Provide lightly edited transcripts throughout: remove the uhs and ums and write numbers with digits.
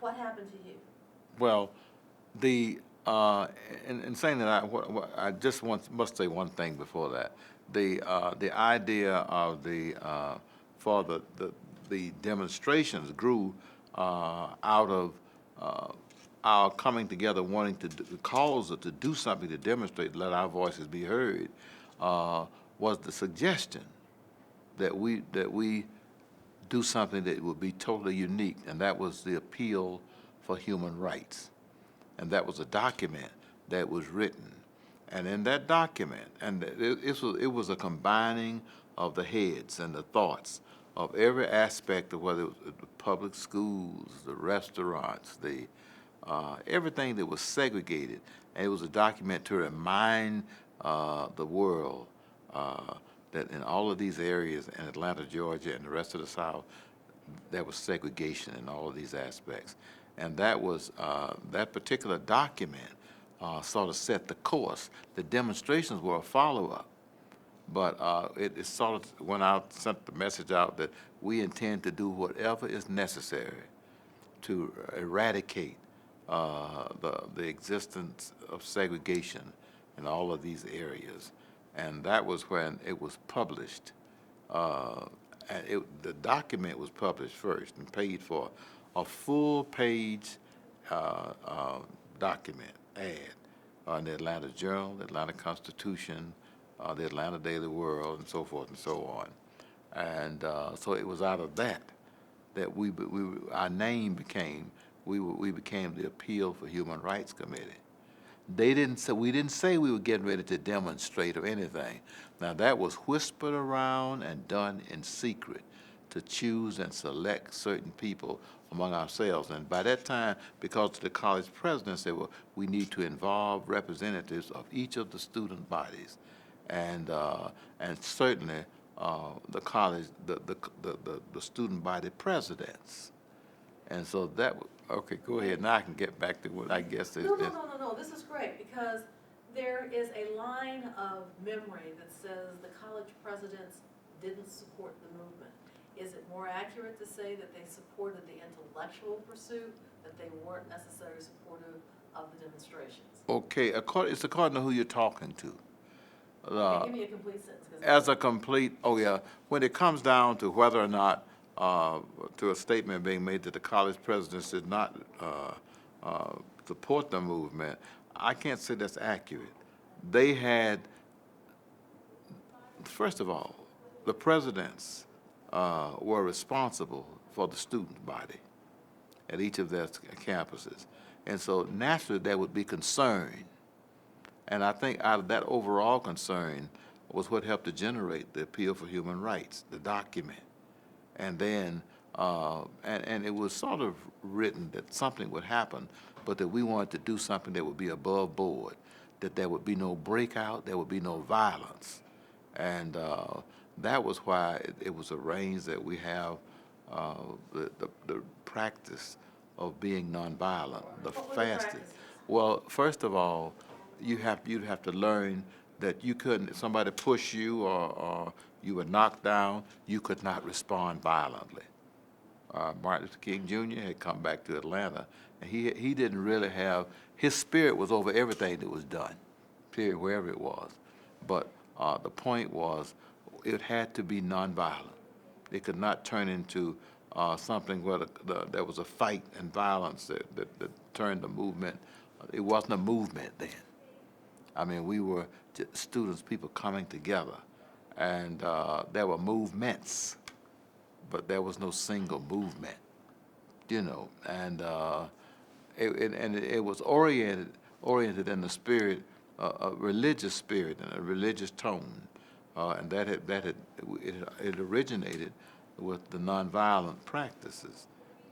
What happened to you? Well, the in saying that, I just must say one thing before that. The idea of for the demonstrations grew out of uh, our coming together, wanting to cause to do something to demonstrate, let our voices be heard, uh, was the suggestion that we do something that would be totally unique, and that was the appeal for human rights. And that was a document that was written. And in that document, and it was a combining of the heads and the thoughts of every aspect of whether it was the public schools, the restaurants, everything that was segregated. And it was a document to remind the world uh, that in all of these areas in Atlanta, Georgia, and the rest of the South, there was segregation in all of these aspects. And that particular document sort of set the course. The demonstrations were a follow-up, but it sort of went out, sent the message out that we intend to do whatever is necessary to eradicate the existence of segregation in all of these areas. And that was when it was published. Uh, the document was published first and paid for, a full-page document ad in the Atlanta Journal, the Atlanta Constitution, the Atlanta Daily World, and so forth and so on. And so it was out of that our name became, we became the Appeal for Human Rights Committee. We didn't say we were getting ready to demonstrate or anything. Now that was whispered around and done in secret to choose and select certain people among ourselves. And by that time, because the college president said, well, we need to involve representatives of each of the student bodies, and certainly the college, the student body presidents. And so okay, go ahead. Now I can get back to what I guess is. No. This is great because there is a line of memory that says the college presidents didn't support the movement. Is it more accurate to say that they supported the intellectual pursuit, that they weren't necessarily supportive of the demonstrations? Okay, it's according to who you're talking to. Okay, give me a complete sentence. As a complete, oh yeah, when it comes down to whether or not, to a statement being made that the college presidents did not support the movement, I can't say that's accurate. They had, first of all, the presidents were responsible for the student body at each of their campuses. And so naturally there would be concern. And I think out of that overall concern was what helped to generate the Appeal for Human Rights, the document. And then, and it was sort of written that something would happen, but that we wanted to do something that would be above board, that there would be no breakout, there would be no violence. And that was why it was arranged that we have the practice of being nonviolent, the What were the fastest. practices? Well, first of all, you'd have to learn that you couldn't, if somebody pushed you or you were knocked down, you could not respond violently. Martin Luther King Jr. had come back to Atlanta, and he didn't really have, his spirit was over everything that was done, period, wherever it was. But the point was, it had to be nonviolent. It could not turn into something where there was a fight and violence that turned the movement. It wasn't a movement then. I mean, we were just students, people coming together, and there were movements, but there was no single movement, and it was oriented in the spirit, a religious spirit and a religious tone, and it originated with the nonviolent practices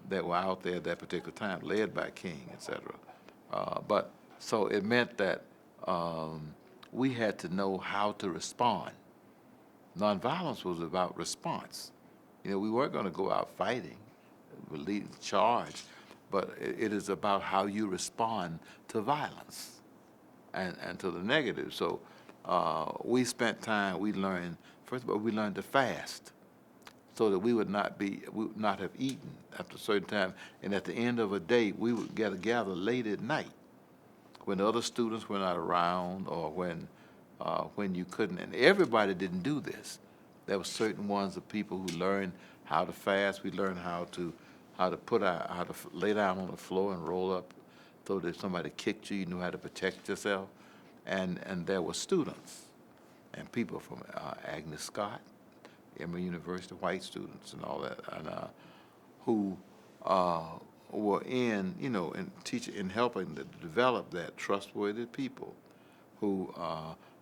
that were out there at that particular time, led by King, etc. But so it meant that we had to know how to respond. Nonviolence was about response. We weren't going to go out fighting, lead charge, but it is about how you respond to violence and to the negative. So we spent time, we learned, first of all, we learned to fast. so that we would not have eaten after a certain time. And at the end of a day, we would gather late at night when the other students were not around, or when you couldn't. And everybody didn't do this. There were certain ones of people who learned how to fast. We learned how to lay down on the floor and roll up, so that if somebody kicked you, you knew how to protect yourself. And there were students and people from Agnes Scott, Emory University, white students and all that, and who were in teaching and helping to develop that trustworthy people who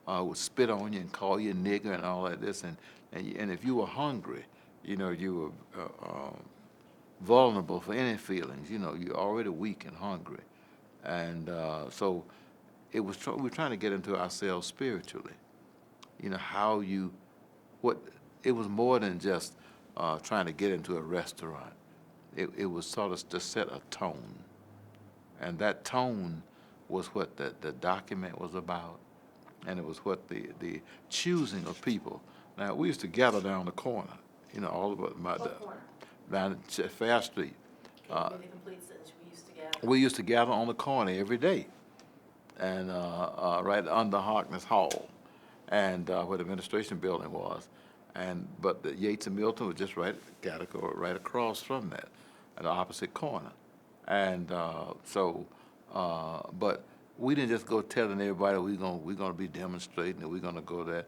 would spit on you and call you a nigger and all that and if you were hungry, you were vulnerable for any feelings. You're already weak and hungry, and so we were trying to get into ourselves spiritually. It was more than just trying to get into a restaurant. It was sort of to set a tone, and that tone was what the document was about, and it was what the choosing of people. Now, we used to gather down the corner, all of us. What corner? Down Fair Street. Can you give me the complete sentence? We used to gather. We used to gather on the corner every day, and right under Harkness Hall, and where the administration building was, but the Yates and Milton was just right across from that, at the opposite corner, and but we didn't just go telling everybody we're gonna be demonstrating, and we're gonna go there.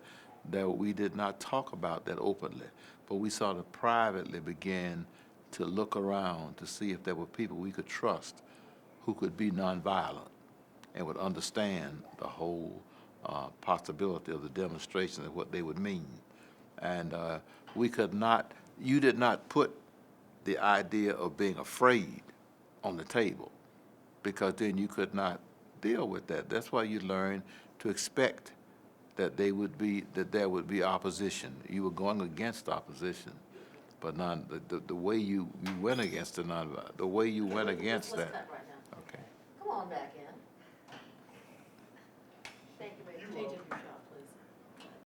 That we did not talk about that openly, but we sort of privately began to look around to see if there were people we could trust who could be nonviolent and would understand the whole possibility of the demonstration and what they would mean. And you did not put the idea of being afraid on the table, because then you could not deal with that. That's why you learn to expect that there would be opposition. You were going against opposition, but the way you went against the way you went against Let's that. cut right now. Okay. Come on back in.